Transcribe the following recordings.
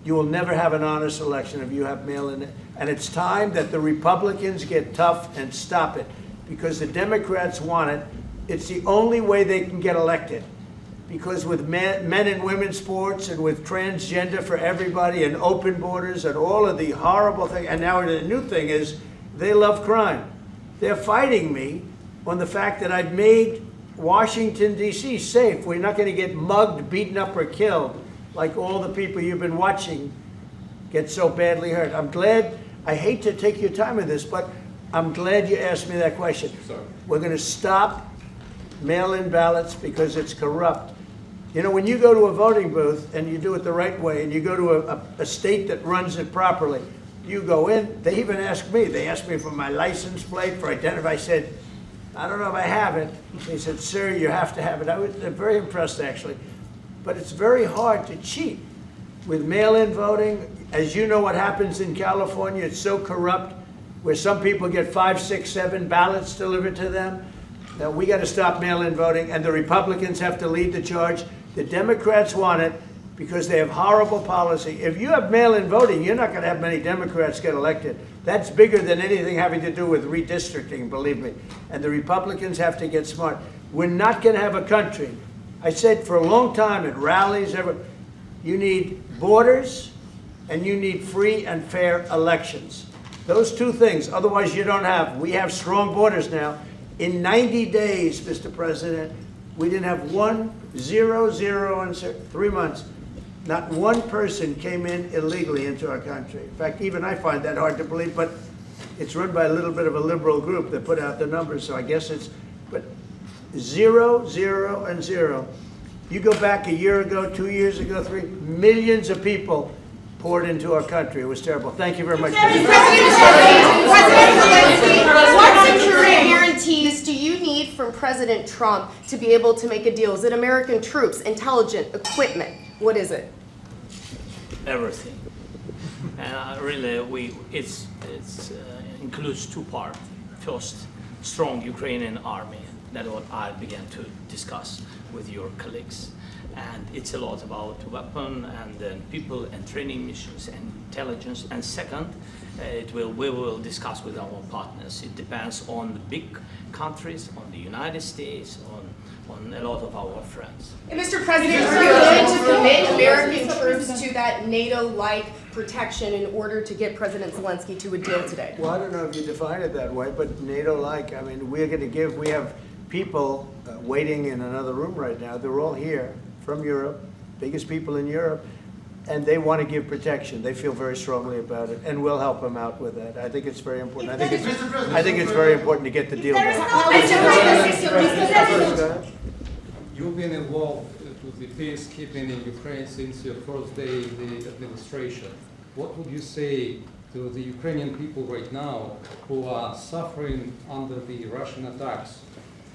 You will never have an honest election if you have mail-in. And it's time that the Republicans get tough and stop it, because the Democrats want it. It's the only way they can get elected. Because with men and women's sports and with transgender for everybody and open borders and all of the horrible things, and now the new thing is they love crime. They're fighting me on the fact that I've made Washington, D.C. safe. We're not going to get mugged, beaten up, or killed like all the people you've been watching get so badly hurt. I'm glad, I hate to take your time with this, but I'm glad you asked me that question. Sorry. We're going to stop mail-in ballots because it's corrupt. You know, when you go to a voting booth and you do it the right way and you go to a state that runs it properly, you go in, they even ask me, they asked me for my license plate, for identify. I said, I don't know if I have it. They said, sir, you have to have it. I was very impressed, actually. But it's very hard to cheat with mail-in voting. As you know what happens in California, it's so corrupt, where some people get 5, 6, 7 ballots delivered to them. Now, we got to stop mail-in voting, and the Republicans have to lead the charge. The Democrats want it because they have horrible policy. If you have mail-in voting, you're not going to have many Democrats get elected. That's bigger than anything having to do with redistricting, believe me. And the Republicans have to get smart. We're not going to have a country. I said for a long time at rallies, you need borders and you need free and fair elections. Those two things, otherwise you don't have. We have strong borders now. In 90 days, Mr. President, we didn't have 1, 0, 0, and 3 months. Not one person came in illegally into our country. In fact, even I find that hard to believe, but it's run by a little bit of a liberal group that put out the numbers, so I guess it's, but 0, 0, and 0. You go back a year ago, 2 years ago, 3, millions of people poured into our country. It was terrible. Thank you very much. What security guarantees do you need from President Trump to be able to make a deal? Is it American troops, intelligence, equipment? What is it? Everything. And really, it includes 2 parts. First, strong Ukrainian army. That's what I began to discuss with your colleagues. And it's a lot about weapon and then people and training missions and intelligence. And second, we will discuss with our partners. It depends on the big countries, on the United States, on a lot of our friends. And Mr. President, are you willing to commit American troops to that NATO-like protection in order to get President Zelensky to a deal today? Well, I don't know if you define it that way, but NATO-like, I mean, we're going to give, we have people waiting in another room right now. They're all here from Europe, biggest people in Europe, and they want to give protection. They feel very strongly about it, and we'll help them out with that. I think it's very important. I think it's very important to get the deal done. You've been involved with the peacekeeping in Ukraine since your first day in the administration. What would you say to the Ukrainian people right now who are suffering under the Russian attacks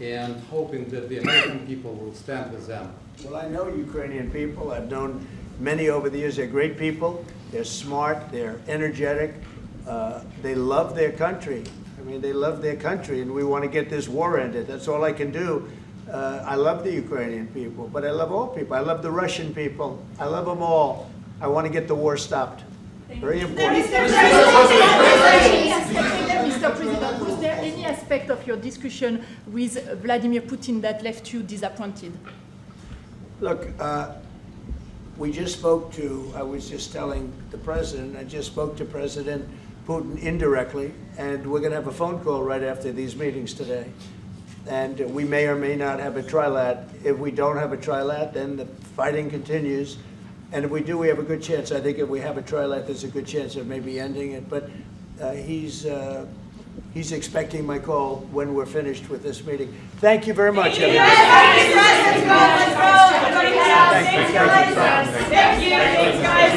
and hoping that the American people will stand with them? Well, I know Ukrainian people. I've known many over the years. They're great people. They're smart. They're energetic. They love their country. I mean, they love their country, and we want to get this war ended. That's all I can do. I love the Ukrainian people, but I love all people. I love the Russian people. I love them all. I want to get the war stopped. Very important. Mr. President, was there any aspect of your discussion with Vladimir Putin that left you disappointed? Look, we just spoke to, I was just telling the President, I just spoke to President Putin indirectly, and we're going to have a phone call right after these meetings today. And we may or may not have a trilat. If we don't have a trilat, then the fighting continues. And if we do, we have a good chance. I think if we have a trilat, there's a good chance of maybe ending it. But he's expecting my call when we're finished with this meeting. Thank you very much, everybody. Thank you.